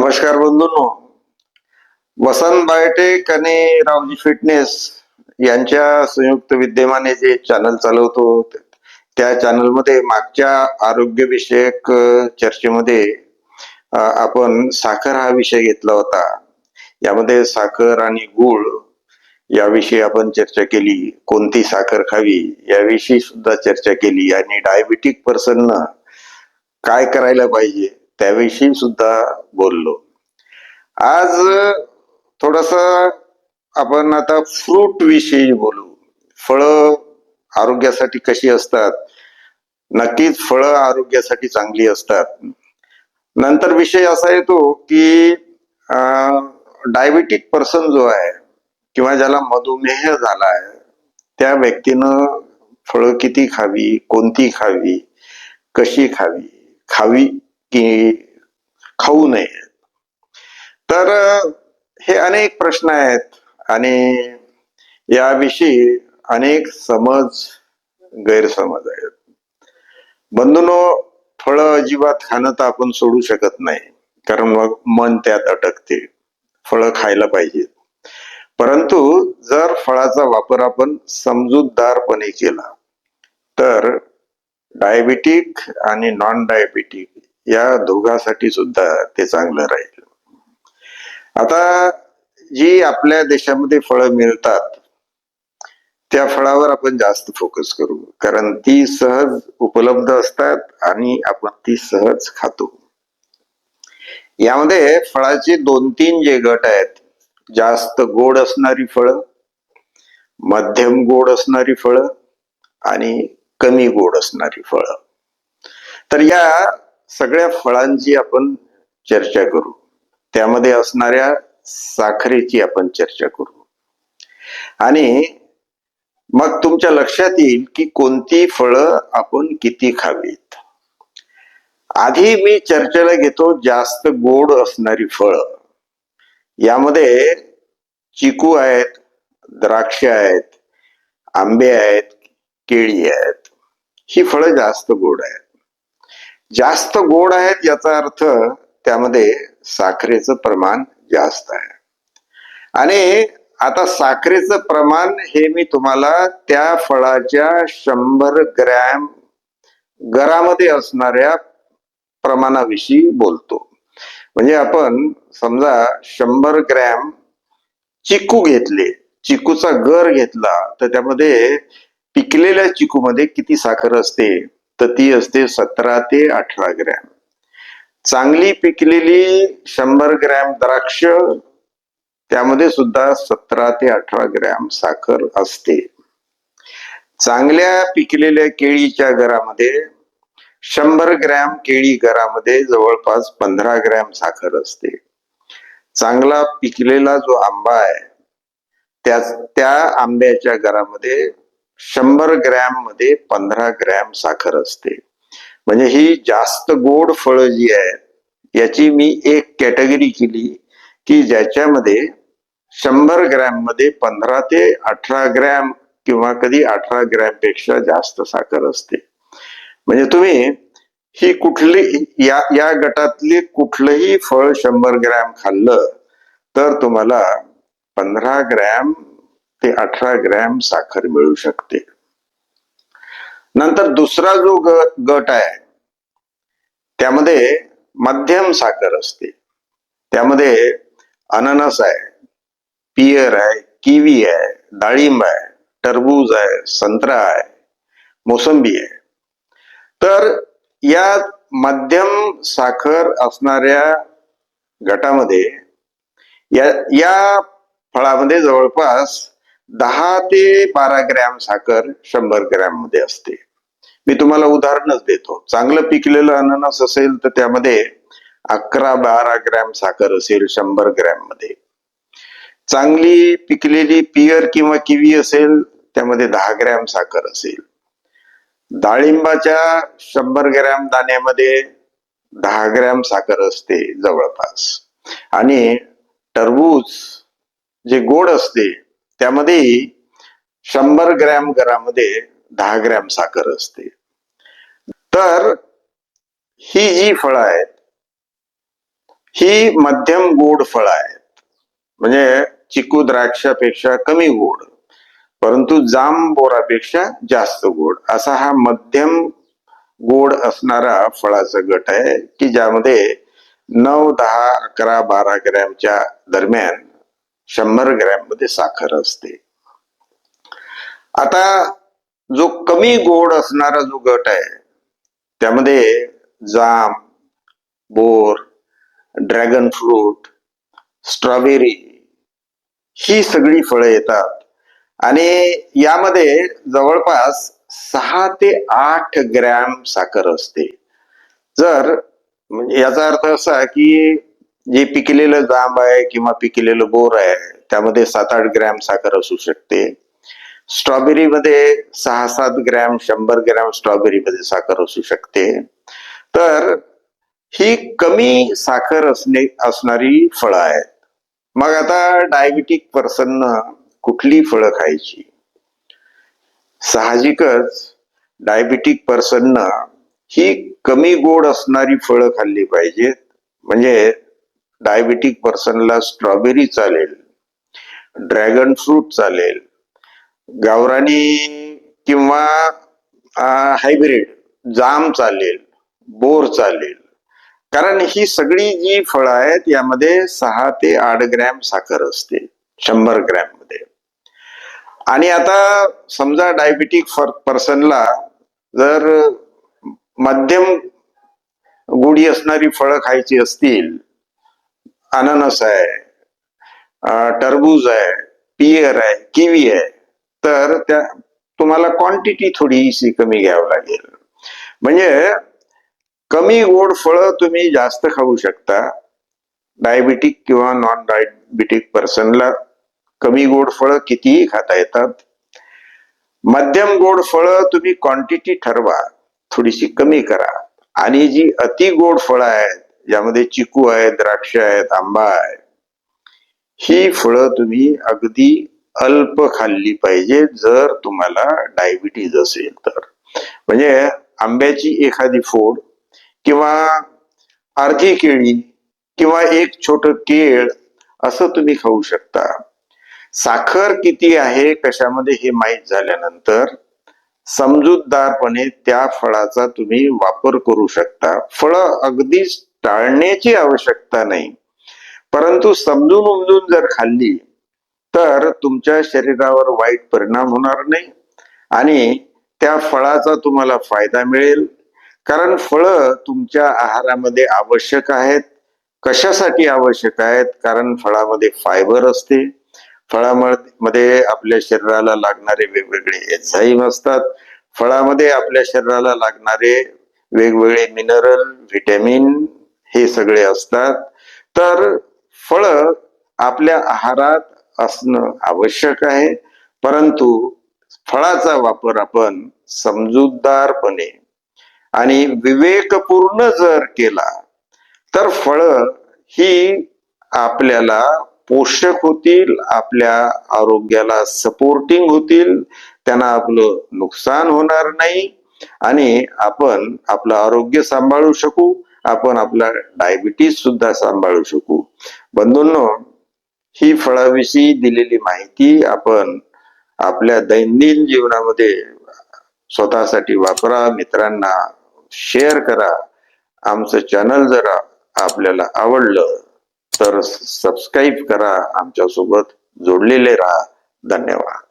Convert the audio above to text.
नमस्कार बंधूंनो. वसंत बायोटेक आणि रावजी फिटनेस यांच्या संयुक्त विद्यमाने जे चॅनल चालवतो त्या चॅनल मध्ये मागच्या आरोग्य विषयक चर्चेमध्ये आपण साखर हा विषय घेतला होता. यामध्ये साखर आणि गूळ याविषयी आपण चर्चा केली. कोणती साखर खावी याविषयी सुद्धा चर्चा केली आणि डायबिटिक पर्सन काय करायला पाहिजे त्याविषयी सुद्धा बोललो. आज थोडस आपण आता फ्रूट विषयी बोलू. फळं आरोग्यासाठी कशी असतात? नक्कीच फळं आरोग्यासाठी चांगली असतात. नंतर विषय असा येतो की डायबिटिक पर्सन जो आहे किंवा ज्याला मधुमेह झाला आहे त्या व्यक्तीनं फळं किती खावी, कोणती खावी, कशी खावी, खावी की खाऊ नये. तर हे अनेक प्रश्न आहेत आणि याविषयी अनेक गैरसमज आहेत. बंधूंनो, फळं अजिबात खाणं तर आपण सोडू शकत नाही, कारण मग मन त्यात अटकते. फळं खायला पाहिजेत, परंतु जर फळाचा वापर आपण समजूतदारपणे केला तर डायबिटिक आणि नॉन डायबिटिक या दोघांसाठी सुद्धा ते चांगलं राहील. आता जी आपल्या देशामध्ये फळं मिळतात त्या फळावर आपण जास्त फोकस करू, कारण ती सहज उपलब्ध असतात आणि आपण ती सहज खातो. यामध्ये फळाचे 2-3 जे गट आहेत, जास्त गोड असणारी फळं, मध्यम गोड असणारी फळं आणि कमी गोड असणारी फळं. तर या सगळ्या फळांची आपण चर्चा करू. त्यामध्ये असणाऱ्या साखरेची आपण चर्चा करू आणि मग तुमच्या लक्षात येईल की कोणती फळं आपण किती खावीत. आधी मी चर्चेला घेतो जास्त गोड असणारी फळं. यामध्ये चिकू आहेत, द्राक्ष आहेत, आंबे आहेत, केळी आहेत. ही फळं जास्त गोड आहेत. जास्त गोड आहेत याचा अर्थ त्यामध्ये साखरेचं प्रमाण जास्त आहे. आणि आता साखरेचं प्रमाण हे मी तुम्हाला त्या फळाच्या 100 ग्रॅम गरामध्ये असणाऱ्या प्रमाणाविषयी बोलतो. म्हणजे आपण समजा 100 ग्रॅम चिकू घेतले, चिकूचा गर घेतला, तर त्यामध्ये पिकलेल्या चिकूमध्ये किती साखर असते? तर ती असते 17 ते 18 ग्रॅम. चांगली पिकलेली 100 ग्रॅम द्राक्ष, त्यामध्ये सुद्धा 17 ते 18 ग्रॅम साखर असते. चांगल्या पिकलेल्या केळीच्या गरामध्ये 100 ग्रॅम केळी गरामध्ये जवळपास 15 ग्रॅम साखर असते. चांगला पिकलेला जो आंबा आहे त्या आंब्याच्या गरामध्ये 100 ग्रॅम मध्ये 15 ग्रॅम साखर असते. म्हणजे ही जास्त गोड फळं जी आहेत याची मी एक कॅटेगरी केली की ज्याच्यामध्ये 100 ग्रॅम मध्ये 15 ते 18 ग्रॅम किंवा कधी 18 ग्रॅम पेक्षा जास्त साखर असते. म्हणजे तुम्ही ही कुठली या गटातली कुठलंही फळ 100 ग्रॅम खाल्लं तर तुम्हाला 15 ग्रॅम ते 18 ग्रॅम साखर मिळू शकते. नंतर दुसरा जो गट आहे त्यामध्ये मध्यम साखर असते. त्यामध्ये अननस आहे, पियर आहे, किवी आहे, डाळिंब आहे, टरबूज आहे, संत्रा आहे, मोसंबी आहे. तर या मध्यम साखर असणाऱ्या गटामध्ये या फळामध्ये जवळपास 10 ते 12 ग्रॅम साखर 100 ग्रॅम मध्ये असते. मी तुम्हाला उदाहरणच देतो. चांगलं पिकलेलं अननस असेल तर त्यामध्ये 11-12 ग्रॅम साखर असेल 100 ग्रॅम मध्ये. चांगली पिकलेली पियर किंवा किवी असेल त्यामध्ये 10 ग्रॅम साखर असेल. डाळिंबाच्या 100 ग्रॅम दाण्यामध्ये 10 ग्रॅम साखर असते जवळपास. आणि टरबूज जे गोड असते त्यामध्ये 100 ग्रॅम गरामध्ये 10 ग्रॅम साखर असते. तर ही जी फळं आहेत ही मध्यम गोड फळं आहेत. म्हणजे चिकू द्राक्षापेक्षा कमी गोड, परंतु जांब बोरापेक्षा जास्त गोड, असा हा मध्यम गोड असणारा फळाचा गट आहे की ज्यामध्ये 9, 10, 11, 12 ग्रॅमच्या दरम्यान 100 ग्रॅम मध्ये साखर असते. आता जो कमी गोड असणारा जो गट आहे त्यामध्ये जाम, बोर, ड्रॅगन फ्रूट, स्ट्रॉबेरी ही सगळी फळं येतात आणि यामध्ये जवळपास 6 ते 8 ग्रॅम साखर असते. जर म्हणजे याचा अर्थ असा की जे पिकलेलं जांब आहे किंवा पिकलेलं बोर आहे त्यामध्ये 7-8 ग्रॅम साखर असू शकते. स्ट्रॉबेरी मध्ये 6-7 ग्रॅम, 100 ग्रॅम स्ट्रॉबेरी मध्ये साखर असू शकते. तर ही कमी साखर असणारी फळं आहेत. मग आता डायबिटिक पर्सननं कुठली फळं खायची? साहजिकच डायबिटिक पर्सननं ही कमी गोड असणारी फळं खाल्ली पाहिजेत. म्हणजे डायबिटिक पर्सनला स्ट्रॉबेरी चालेल, ड्रॅगन फ्रूट चालेल, गावरानी किंवा हायब्रिड जाम चालेल, बोर चालेल. कारण ही सगळी जी फळं आहेत यामध्ये 6 ते 8 ग्रॅम साखर असते 100 ग्रॅम मध्ये. आणि आता समजा डायबिटिक पर्सनला जर मध्यम गोडी असणारी फळं खायची असतील, अननस आहे, टरबूज आहे, पियर आहे, किवी आहे, तर त्या तुम्हाला क्वांटिटी थोडीशी कमी घ्यावी लागेल. म्हणजे कमी गोड फळं तुम्ही जास्त खाऊ शकता. डायबिटिक किंवा नॉन डायबिटिक पर्सनला कमी गोड फळं कितीही खाता येतात. मध्यम गोड फळं तुम्ही क्वांटिटी ठरवा, थोडीशी कमी करा. आणि जी अति गोड फळं आहेत ज्यामध्ये चिकू आहे, द्राक्ष आहेत, आंबा आहे, ही फळं तुम्ही अगदी अल्प खाल्ली पाहिजे जर तुम्हाला डायबिटीज असेल तर. म्हणजे आंब्याची एखादी फोड किंवा अर्धी केळी किंवा एक छोट केळ असं तुम्ही खाऊ शकता. साखर किती आहे कशामध्ये हे माहीत झाल्यानंतर समजूतदारपणे त्या फळाचा तुम्ही वापर करू शकता. फळं अगदीच टाळण्याची आवश्यकता नाही, परंतु समजून उमजून जर खाल्ली तर तुमच्या शरीरावर वाईट परिणाम होणार नाही आणि त्या फळाचा तुम्हाला फायदा मिळेल. कारण फळं तुमच्या आहारामध्ये आवश्यक आहेत. कशासाठी आवश्यक आहेत? कारण फळामध्ये फायबर असते, फळामध्ये आपल्या शरीराला लागणारे वेगवेगळे एन्झाईम असतात, फळामध्ये आपल्या शरीराला लागणारे वेगवेगळे मिनरल, व्हिटॅमिन हे सगळे असतात. तर फळं आपल्या आहारात असणं आवश्यक आहे, परंतु फळाचा वापर आपण समजूतदारपणे आणि विवेकपूर्ण जर केला तर फळं ही आपल्याला पोषक होतील, आपल्या आरोग्याला सपोर्टिंग होतील, त्यांना आपलं नुकसान होणार नाही आणि आपण आपलं आरोग्य सांभाळू शकू, आपण आपला डायबिटीज सुद्धा सांभाळू शकू. बंधूंनो, ही फळाविषयी दिलेली माहिती आपण आपल्या दैनंदिन जीवनामध्ये स्वतःसाठी वापरा, मित्रांना शेअर करा. आमचं चॅनल जर आपल्याला आवडलं तर सबस्क्राईब करा, आमच्या सोबत जोडलेले राहा. धन्यवाद.